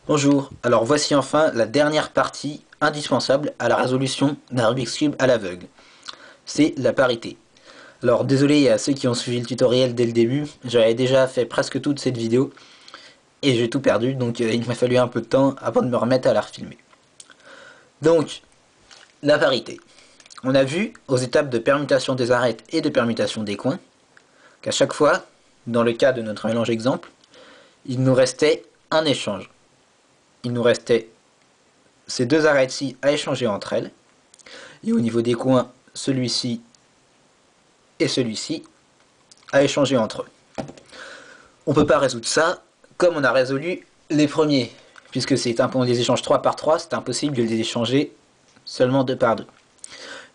Bonjour, alors voici enfin la dernière partie indispensable à la résolution d'un Rubik's Cube à l'aveugle. C'est la parité. Alors désolé à ceux qui ont suivi le tutoriel dès le début, j'avais déjà fait presque toute cette vidéo et j'ai tout perdu, donc il m'a fallu un peu de temps avant de me remettre à la refilmer. Donc, la parité. On a vu aux étapes de permutation des arêtes et de permutation des coins qu'à chaque fois, dans le cas de notre mélange exemple, il nous restait un échange. Il nous restait ces deux arêtes-ci à échanger entre elles. Et au niveau des coins, celui-ci et celui-ci à échanger entre eux. On ne peut pas résoudre ça comme on a résolu les premiers, puisque on les échange 3 par 3, c'est impossible de les échanger seulement 2 par 2.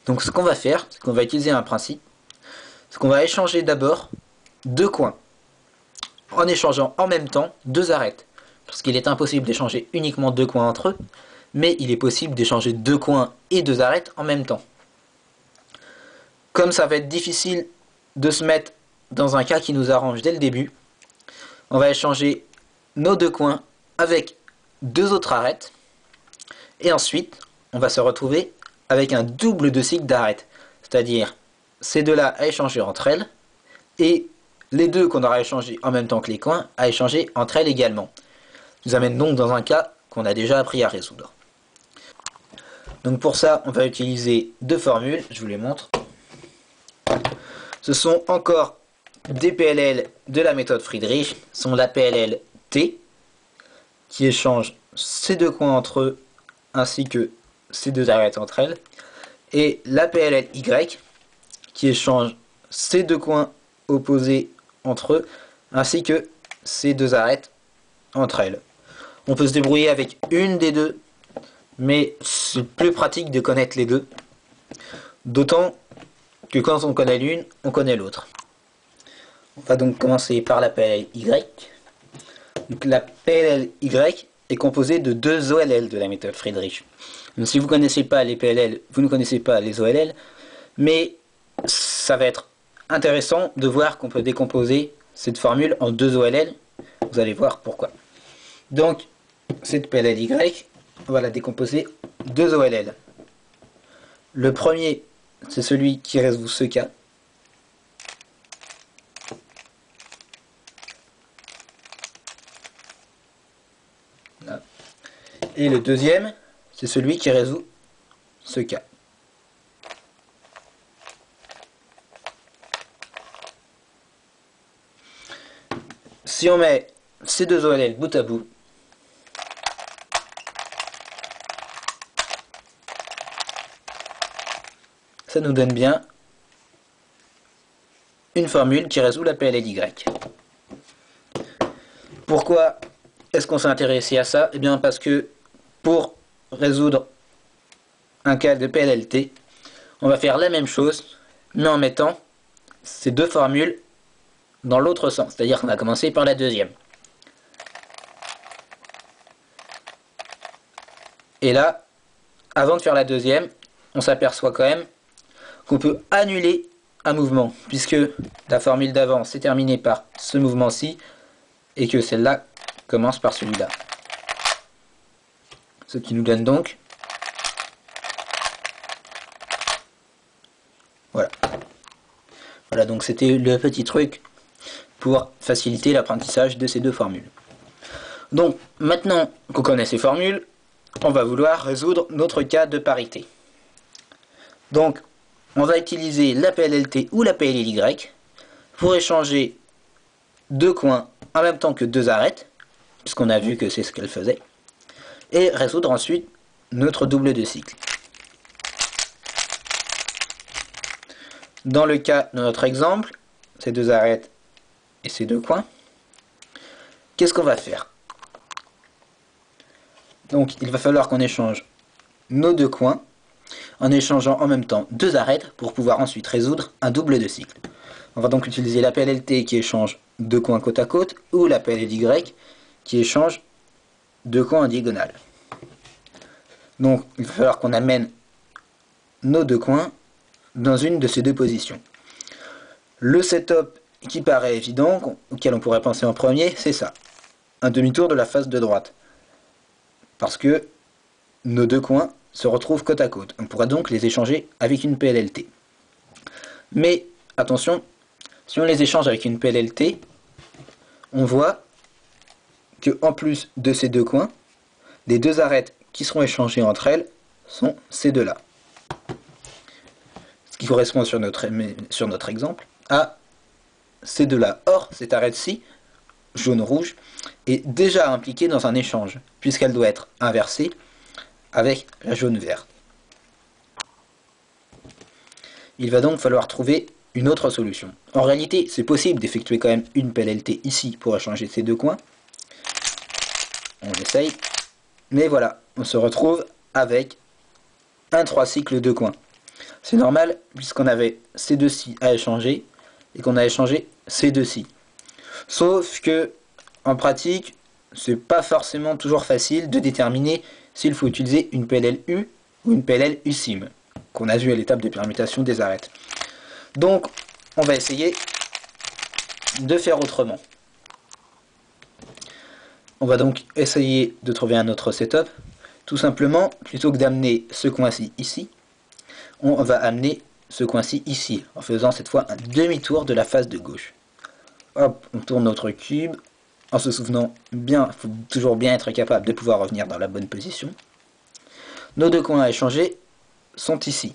Donc ce qu'on va faire, c'est qu'on va utiliser un principe, c'est qu'on va échanger d'abord deux coins, en échangeant en même temps deux arêtes. Parce qu'il est impossible d'échanger uniquement deux coins entre eux, mais il est possible d'échanger deux coins et deux arêtes en même temps. Comme ça va être difficile de se mettre dans un cas qui nous arrange dès le début, on va échanger nos deux coins avec deux autres arêtes, et ensuite on va se retrouver avec un double de cycle d'arêtes, c'est-à-dire ces deux-là à échanger entre elles, et les deux qu'on aura échangés en même temps que les coins à échanger entre elles également. Ça nous amène donc dans un cas qu'on a déjà appris à résoudre. Donc pour ça, on va utiliser deux formules, je vous les montre. Ce sont encore des PLL de la méthode Friedrich, sont la PLL T, qui échange ces deux coins entre eux, ainsi que ces deux arêtes entre elles, et la PLL Y, qui échange ces deux coins opposés entre eux, ainsi que ces deux arêtes entre elles. On peut se débrouiller avec une des deux, mais c'est plus pratique de connaître les deux, d'autant que quand on connaît l'une, on connaît l'autre. On va donc commencer par la PLL Y. Donc la PLL Y est composée de deux OLL de la méthode Friedrich. Donc si vous ne connaissez pas les PLL, vous ne connaissez pas les OLL, mais ça va être intéressant de voir qu'on peut décomposer cette formule en deux OLL. Vous allez voir pourquoi. Donc, cette PLL Y, on va la décomposer en deux OLL. Le premier, c'est celui qui résout ce cas. Là. Et le deuxième, c'est celui qui résout ce cas. Si on met ces deux OLL bout à bout, ça nous donne bien une formule qui résout la PLLY. Pourquoi est-ce qu'on s'est intéressé à ça? Eh bien parce que pour résoudre un cas de PLLT, on va faire la même chose, mais en mettant ces deux formules dans l'autre sens, c'est-à-dire qu'on va commencer par la deuxième. Et là, avant de faire la deuxième, on s'aperçoit quand même qu'on peut annuler un mouvement, puisque la formule d'avant s'est terminée par ce mouvement-ci, et que celle-là commence par celui-là. Ce qui nous donne donc... Voilà. Voilà, donc c'était le petit truc pour faciliter l'apprentissage de ces deux formules. Donc, maintenant qu'on connaît ces formules, on va vouloir résoudre notre cas de parité. Donc, on va utiliser la PLLT ou la PLLY pour échanger deux coins en même temps que deux arêtes, puisqu'on a vu que c'est ce qu'elle faisait, et résoudre ensuite notre double de cycle. Dans le cas de notre exemple, ces deux arêtes et ces deux coins, qu'est-ce qu'on va faire? Donc il va falloir qu'on échange nos deux coins en échangeant en même temps deux arêtes pour pouvoir ensuite résoudre un double de cycle. On va donc utiliser la PLLT qui échange deux coins côte à côte ou la PLLY qui échange deux coins en diagonale. Donc il va falloir qu'on amène nos deux coins dans une de ces deux positions. Le setup qui paraît évident, auquel on pourrait penser en premier, c'est ça. Un demi-tour de la face de droite. parce que nos deux coins se retrouvent côte à côte. On pourra donc les échanger avec une PLLT. Mais attention, si on les échange avec une PLLT, on voit que en plus de ces deux coins, les deux arêtes qui seront échangées entre elles sont ces deux-là. Ce qui correspond sur notre exemple à ces deux-là. Or, cette arête-ci, jaune-rouge, est déjà impliquée dans un échange, puisqu'elle doit être inversée avec la jaune-verte. Il va donc falloir trouver une autre solution. En réalité, c'est possible d'effectuer quand même une PLLT ici pour échanger ces deux coins. On essaye. Mais voilà, on se retrouve avec un 3 cycles de coins. C'est normal puisqu'on avait ces deux-ci à échanger et qu'on a échangé ces deux-ci. Sauf que en pratique, c'est pas forcément toujours facile de déterminer s'il faut utiliser une PLLU ou une PLL-USIM, qu'on a vu à l'étape de permutation des arêtes. Donc, on va essayer de faire autrement. On va donc essayer de trouver un autre setup. Tout simplement, plutôt que d'amener ce coin-ci ici, on va amener ce coin-ci ici, en faisant cette fois un demi-tour de la face de gauche. Hop, on tourne notre cube, en se souvenant bien, il faut toujours bien être capable de pouvoir revenir dans la bonne position. Nos deux coins à échanger sont ici.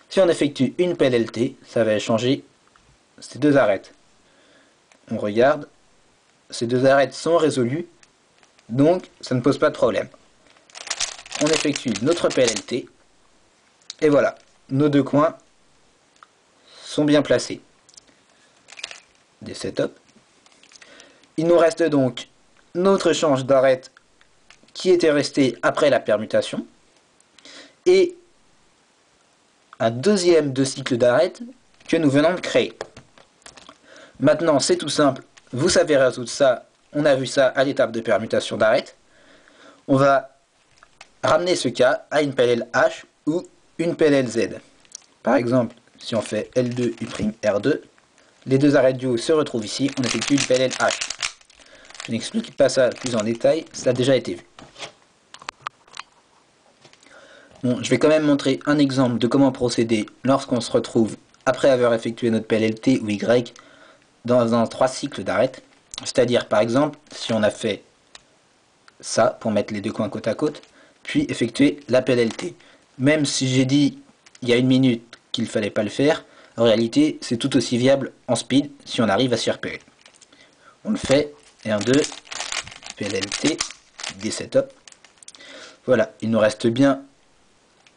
Si on effectue une PLLT, ça va échanger ces deux arêtes. On regarde, ces deux arêtes sont résolues, donc ça ne pose pas de problème. On effectue notre PLLT, et voilà, nos deux coins sont bien placés. Des setups. Il nous reste donc notre échange d'arêtes qui était resté après la permutation, et un deuxième deux cycles d'arêtes que nous venons de créer. Maintenant, c'est tout simple, vous savez résoudre ça, on a vu ça à l'étape de permutation d'arêtes. On va ramener ce cas à une PLL-H ou une PLL-Z. Par exemple, si on fait L2U'-R2, les deux arêtes du haut se retrouvent ici, on effectue une PLL-H. Je n'explique pas ça plus en détail, ça a déjà été vu. Bon, je vais quand même montrer un exemple de comment procéder lorsqu'on se retrouve, après avoir effectué notre PLLT ou Y, dans un 3 cycles d'arêtes. C'est-à-dire, par exemple, si on a fait ça, pour mettre les deux coins côte à côte, puis effectuer la PLLT. Même si j'ai dit, il y a une minute, qu'il ne fallait pas le faire, en réalité, c'est tout aussi viable en speed, si on arrive à s'y repérer. On le fait, et 1, 2, PLLT, des setups. Voilà, il nous reste bien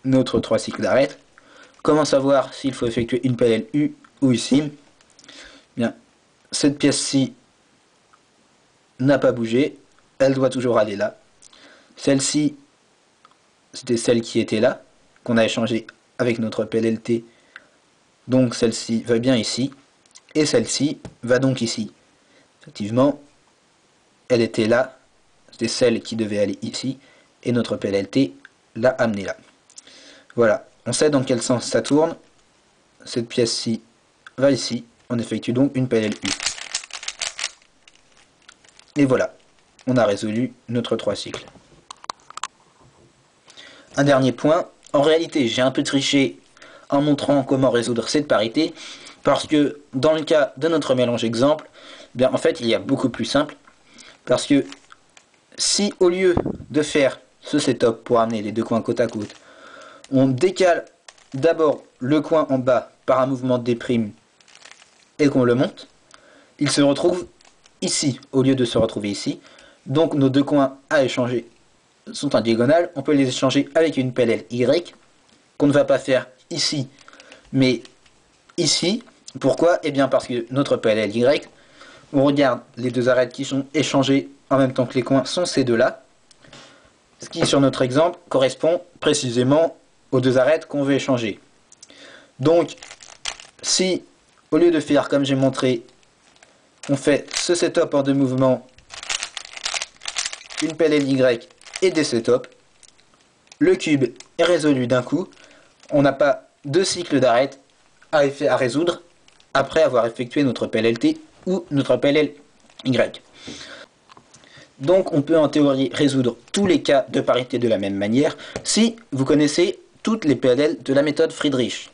notre 3 cycles d'arêtes. Comment savoir s'il faut effectuer une PLLU ou USIM? Bien, cette pièce-ci n'a pas bougé, elle doit toujours aller là. Celle-ci, c'était celle qui était là, qu'on a échangé avec notre PLLT, donc celle-ci va bien ici, et celle-ci va donc ici. Effectivement, elle était là, c'était celle qui devait aller ici, et notre PLLT l'a amenée là. Voilà, on sait dans quel sens ça tourne, cette pièce-ci va ici, on effectue donc une PLLU. Et voilà, on a résolu notre 3 cycles. Un dernier point, en réalité j'ai un peu triché en montrant comment résoudre cette parité, parce que dans le cas de notre mélange exemple, bien en fait il y a beaucoup plus simple, parce que si au lieu de faire ce setup pour amener les deux coins côte à côte, on décale d'abord le coin en bas par un mouvement de D' et qu'on le monte, il se retrouve ici au lieu de se retrouver ici. Donc nos deux coins à échanger sont en diagonale, on peut les échanger avec une PLL Y qu'on ne va pas faire ici mais ici. Pourquoi? Eh bien parce que notre PLL Y, on regarde les deux arêtes qui sont échangées en même temps que les coins sont ces deux là, ce qui sur notre exemple correspond précisément aux deux arêtes qu'on veut échanger. Donc si au lieu de faire comme j'ai montré, on fait ce setup en deux mouvements, une PLL Y et des setups, le cube est résolu d'un coup, on n'a pas deux cycles d'arêtes à résoudre après avoir effectué notre PLLT ou notre PLL Y. Donc on peut en théorie résoudre tous les cas de parité de la même manière si vous connaissez toutes les PLL de la méthode Friedrich.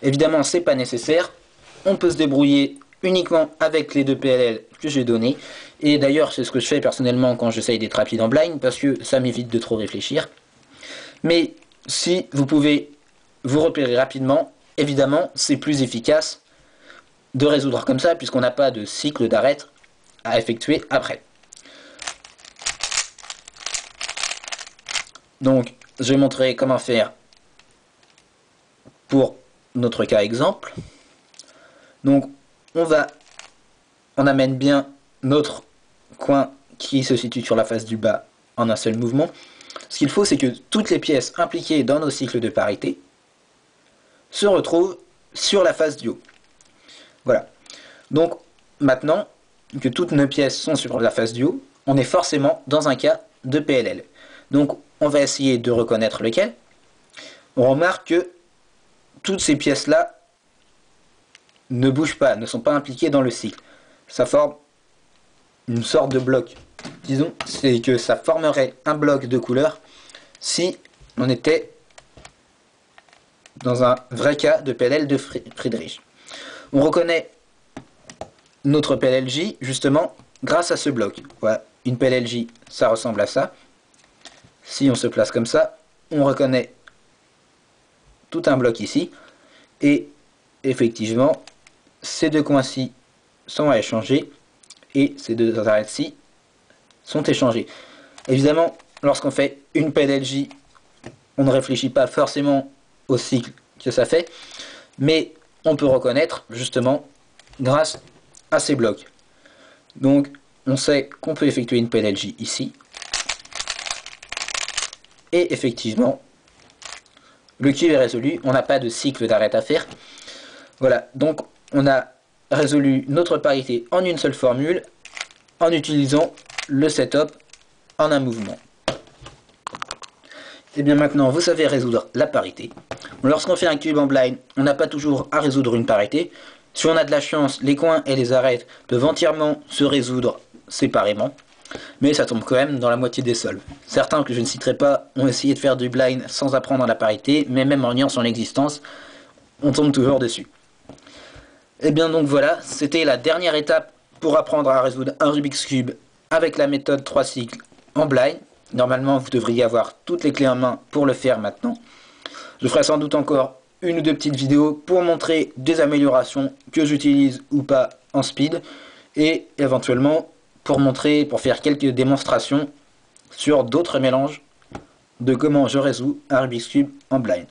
Évidemment, c'est pas nécessaire. On peut se débrouiller uniquement avec les deux PLL que j'ai donnés. Et d'ailleurs, c'est ce que je fais personnellement quand j'essaye d'être rapide en blind, parce que ça m'évite de trop réfléchir. Mais si vous pouvez vous repérer rapidement, évidemment, c'est plus efficace de résoudre comme ça, puisqu'on n'a pas de cycle d'arrêt à effectuer après. Donc, je vais montrer comment faire pour notre cas exemple. Donc, on amène bien notre coin qui se situe sur la face du bas en un seul mouvement. Ce qu'il faut, c'est que toutes les pièces impliquées dans nos cycles de parité se retrouvent sur la face du haut. Voilà. Donc, maintenant que toutes nos pièces sont sur la face du haut, on est forcément dans un cas de PLL. Donc, on va essayer de reconnaître lequel. On remarque que toutes ces pièces-là ne bougent pas, ne sont pas impliquées dans le cycle. Ça forme une sorte de bloc. Disons, c'est que ça formerait un bloc de couleur si on était dans un vrai cas de PLL de Friedrich. On reconnaît notre PLLJ justement grâce à ce bloc. Voilà, une PLLJ, ça ressemble à ça. Si on se place comme ça, on reconnaît tout un bloc ici. Et effectivement, ces deux coins-ci sont à échanger et ces deux arêtes-ci sont échangés. Évidemment, lorsqu'on fait une PLLJ, on ne réfléchit pas forcément au cycle que ça fait, mais on peut reconnaître justement grâce à ces blocs. Donc, on sait qu'on peut effectuer une PLLJ ici. Et effectivement, le cube est résolu, on n'a pas de cycle d'arrêt à faire. Voilà, donc on a résolu notre parité en une seule formule en utilisant le setup en un mouvement. Et bien maintenant, vous savez résoudre la parité. Lorsqu'on fait un cube en blind, on n'a pas toujours à résoudre une parité. Si on a de la chance, les coins et les arêtes peuvent entièrement se résoudre séparément. Mais ça tombe quand même dans la moitié des solves. Certains que je ne citerai pas ont essayé de faire du blind sans apprendre la parité, mais même en ignorant son existence, on tombe toujours dessus. Et bien donc voilà, c'était la dernière étape pour apprendre à résoudre un Rubik's Cube avec la méthode 3 cycles en blind. Normalement, vous devriez avoir toutes les clés en main pour le faire maintenant. Je ferai sans doute encore une ou deux petites vidéos pour montrer des améliorations que j'utilise ou pas en speed et éventuellement pour faire quelques démonstrations sur d'autres mélanges de comment je résous un Rubik's Cube en blind.